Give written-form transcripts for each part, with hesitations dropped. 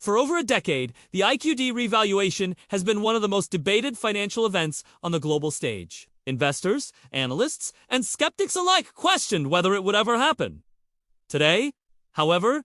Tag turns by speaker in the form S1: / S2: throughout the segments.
S1: For over a decade, the IQD revaluation has been one of the most debated financial events on the global stage. Investors, analysts, and skeptics alike questioned whether it would ever happen. Today, however,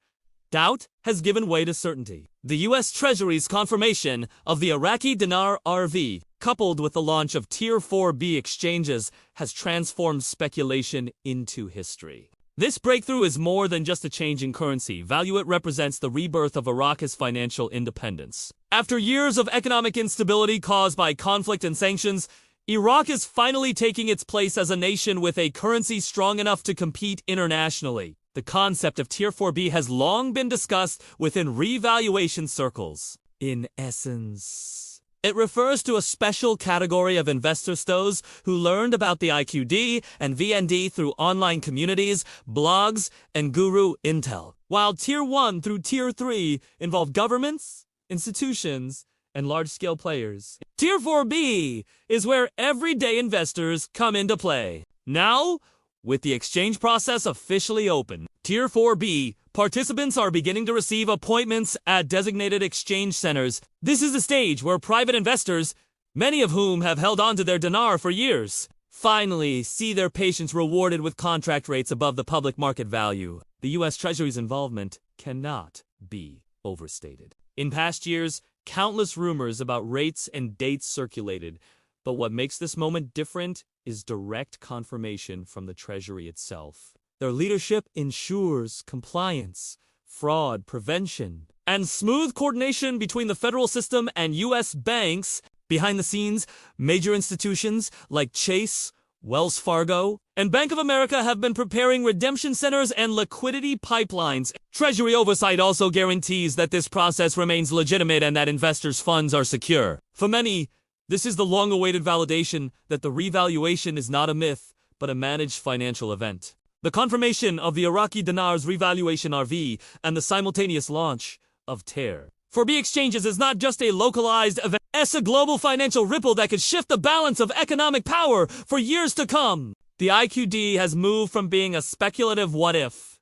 S1: doubt has given way to certainty. The U.S. Treasury's confirmation of the Iraqi Dinar RV, coupled with the launch of Tier 4B exchanges, has transformed speculation into history. This breakthrough is more than just a change in currency value. It represents the rebirth of Iraq's financial independence. After years of economic instability caused by conflict and sanctions, Iraq is finally taking its place as a nation with a currency strong enough to compete internationally. The concept of Tier 4B has long been discussed within revaluation circles. In essence, it refers to a special category of investors, those who learned about the IQD and VND through online communities, blogs, and guru intel, while Tier 1 through Tier 3 involve governments, institutions, and large-scale players. Tier 4B is where everyday investors come into play. Now, with the exchange process officially open, Tier 4B participants are beginning to receive appointments at designated exchange centers. This is the stage where private investors, many of whom have held on to their dinar for years, finally see their patience rewarded with contract rates above the public market value. The U.S. Treasury's involvement cannot be overstated. In past years, countless rumors about rates and dates circulated, but what makes this moment different is direct confirmation from the Treasury itself. Their leadership ensures compliance, fraud prevention, and smooth coordination between the federal system and U.S. banks. Behind the scenes, major institutions like Chase, Wells Fargo, and Bank of America have been preparing redemption centers and liquidity pipelines. Treasury oversight also guarantees that this process remains legitimate and that investors' funds are secure. For many, this is the long-awaited validation that the revaluation is not a myth, but a managed financial event. The confirmation of the Iraqi Dinar's revaluation RV and the simultaneous launch of Tier 4B exchanges is not just a localized event, it's a global financial ripple that could shift the balance of economic power for years to come. The IQD has moved from being a speculative what-if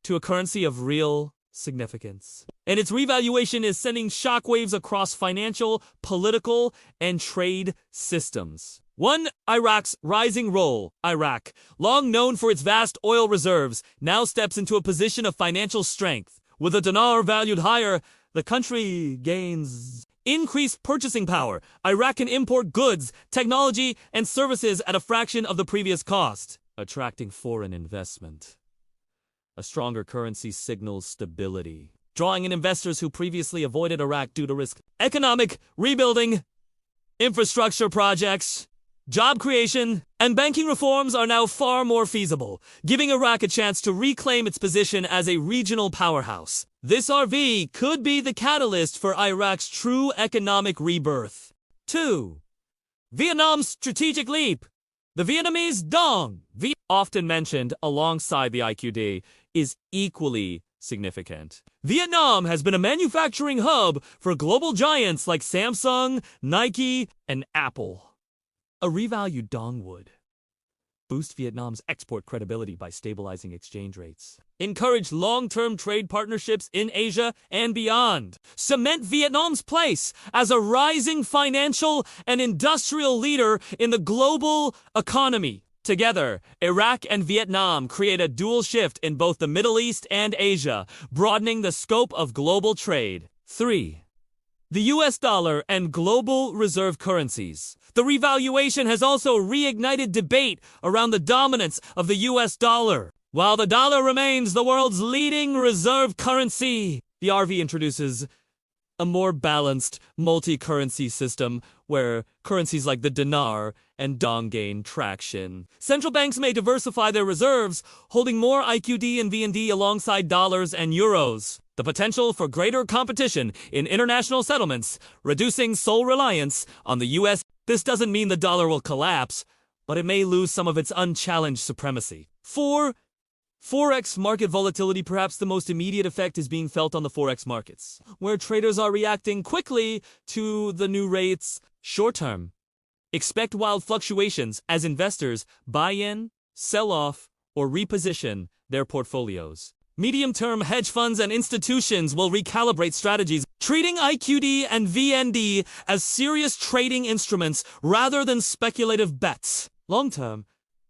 S1: to a currency of real significance. And its revaluation is sending shockwaves across financial, political, and trade systems. One, Iraq's rising role. Iraq, long known for its vast oil reserves, now steps into a position of financial strength. With the dinar valued higher, the country gains increased purchasing power. Iraq can import goods, technology, and services at a fraction of the previous cost, attracting foreign investment. A stronger currency signals stability, drawing in investors who previously avoided Iraq due to risk. Economic rebuilding, infrastructure projects, job creation, and banking reforms are now far more feasible, giving Iraq a chance to reclaim its position as a regional powerhouse. This RV could be the catalyst for Iraq's true economic rebirth. 2. Vietnam's strategic leap. The Vietnamese dong, often mentioned alongside the IQD, is equally significant. Vietnam has been a manufacturing hub for global giants like Samsung, Nike, and Apple. A revalued dong would boost Vietnam's export credibility by stabilizing exchange rates, encourage long-term trade partnerships in Asia and beyond, cement Vietnam's place as a rising financial and industrial leader in the global economy. Together, Iraq and Vietnam create a dual shift in both the Middle East and Asia, broadening the scope of global trade. 3. The U.S. dollar and global reserve currencies. The revaluation has also reignited debate around the dominance of the U.S. dollar. While the dollar remains the world's leading reserve currency, the RV introduces a more balanced multi-currency system where currencies like the dinar and dong gain traction. Central banks may diversify their reserves, holding more IQD and VND alongside dollars and euros. The potential for greater competition in international settlements, reducing sole reliance on the U.S. This doesn't mean the dollar will collapse, but it may lose some of its unchallenged supremacy. 4. Forex market volatility. Perhaps the most immediate effect is being felt on the Forex markets, where traders are reacting quickly to the new rates. Short term, expect wild fluctuations as investors buy in, sell off, or reposition their portfolios. Medium-term hedge funds and institutions will recalibrate strategies, treating IQD and VND as serious trading instruments rather than speculative bets. Long-term,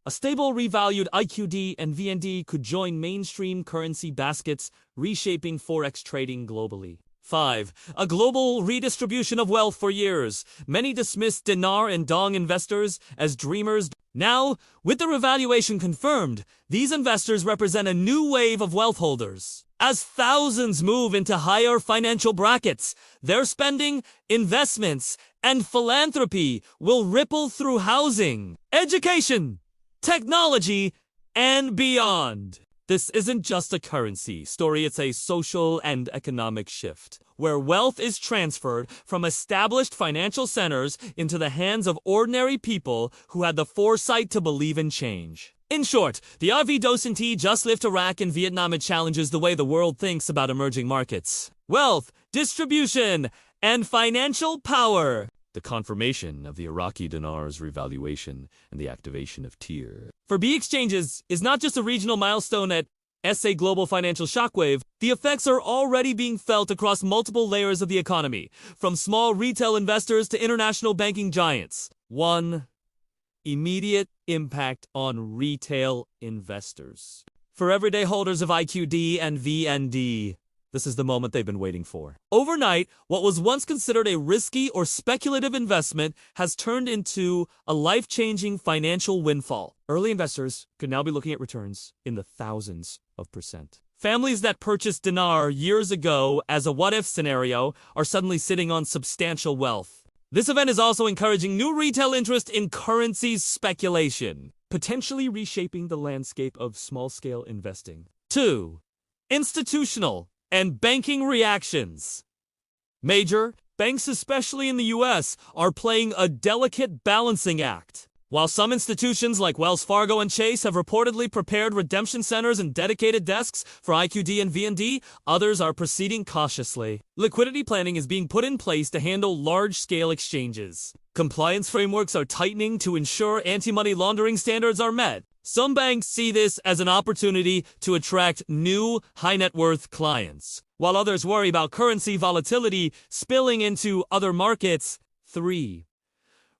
S1: a stable revalued IQD and VND could join mainstream currency baskets, reshaping forex trading globally. 5. A global redistribution of wealth. For years, many dismissed dinar and dong investors as dreamers. Now, with the revaluation confirmed, these investors represent a new wave of wealth holders. As thousands move into higher financial brackets, their spending, investments, and philanthropy will ripple through housing, education, technology, and beyond. This isn't just a currency story, it's a social and economic shift, where wealth is transferred from established financial centers into the hands of ordinary people who had the foresight to believe in change. In short, the RV doesn't just lift Iraq and Vietnam, it challenges the way the world thinks about emerging markets. Wealth, distribution, and financial power. The confirmation of the Iraqi Dinar's revaluation and the activation of tier 4B exchanges is not just a regional milestone at SA global financial shockwave. The effects are already being felt across multiple layers of the economy, from small retail investors to international banking giants. 1. Immediate impact on retail investors. For everyday holders of IQD and VND, this is the moment they've been waiting for. Overnight, what was once considered a risky or speculative investment has turned into a life-changing financial windfall. Early investors could now be looking at returns in the thousands of percent. Families that purchased dinar years ago as a what-if scenario are suddenly sitting on substantial wealth. This event is also encouraging new retail interest in currencies speculation, potentially reshaping the landscape of small-scale investing. 2. Institutional and banking reactions. Major banks, especially in the US, are playing a delicate balancing act. While some institutions like Wells Fargo and Chase have reportedly prepared redemption centers and dedicated desks for IQD and VND, others are proceeding cautiously. Liquidity planning is being put in place to handle large-scale exchanges. Compliance frameworks are tightening to ensure anti-money laundering standards are met. Some banks see this as an opportunity to attract new high-net-worth clients, while others worry about currency volatility spilling into other markets. 3.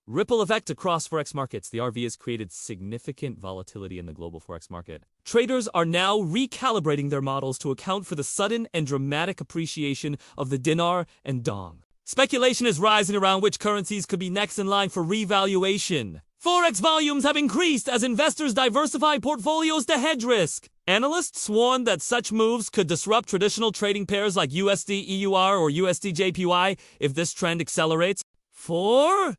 S1: Ripple effect across forex markets. The RV has created significant volatility in the global forex market. Traders are now recalibrating their models to account for the sudden and dramatic appreciation of the dinar and dong. Speculation is rising around which currencies could be next in line for revaluation. Forex volumes have increased as investors diversify portfolios to hedge risk. Analysts warn that such moves could disrupt traditional trading pairs like USD-EUR or USD-JPY if this trend accelerates. 4.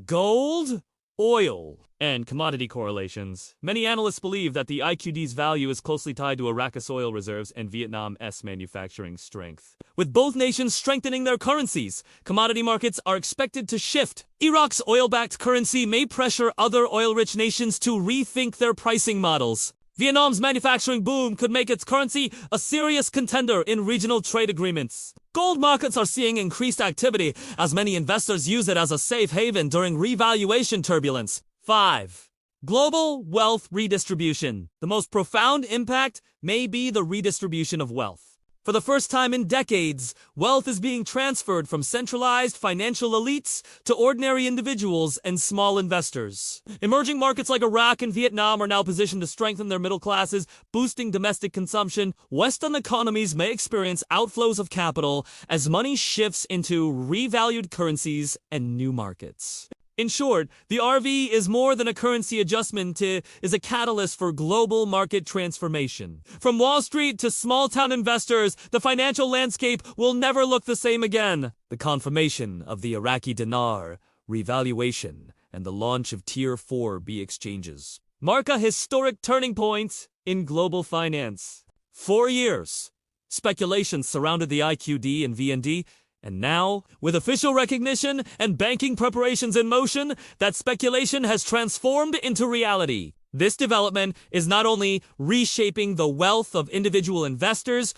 S1: Gold, oil, and commodity correlations. Many analysts believe that the IQD's value is closely tied to Iraq's oil reserves and Vietnam's manufacturing strength. With both nations strengthening their currencies, commodity markets are expected to shift. Iraq's oil-backed currency may pressure other oil-rich nations to rethink their pricing models. Vietnam's manufacturing boom could make its currency a serious contender in regional trade agreements. Gold markets are seeing increased activity as many investors use it as a safe haven during revaluation turbulence. 5. Global wealth redistribution. The most profound impact may be the redistribution of wealth. For the first time in decades, wealth is being transferred from centralized financial elites to ordinary individuals and small investors. Emerging markets like Iraq and Vietnam are now positioned to strengthen their middle classes, boosting domestic consumption. Western economies may experience outflows of capital as money shifts into revalued currencies and new markets. In short, the RV is more than a currency adjustment, it is a catalyst for global market transformation. From Wall Street to small-town investors, the financial landscape will never look the same again. The confirmation of the Iraqi Dinar, revaluation, and the launch of Tier 4B exchanges mark a historic turning point in global finance. 4 years, speculation surrounded the IQD and VND, and now, with official recognition and banking preparations in motion, that speculation has transformed into reality. This development is not only reshaping the wealth of individual investors,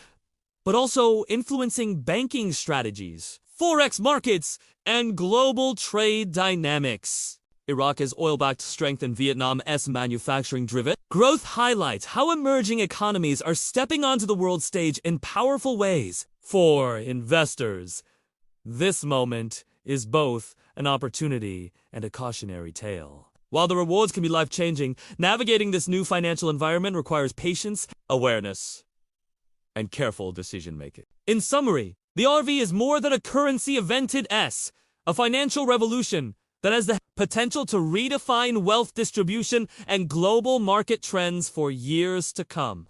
S1: but also influencing banking strategies, forex markets, and global trade dynamics. Iraq's oil-backed strength and Vietnam's manufacturing-driven growth highlights how emerging economies are stepping onto the world stage in powerful ways. For investors, this moment is both an opportunity and a cautionary tale. While the rewards can be life-changing, navigating this new financial environment requires patience, awareness, and careful decision-making. In summary, the RV is more than a currency invented as a financial revolution that has the potential to redefine wealth distribution and global market trends for years to come.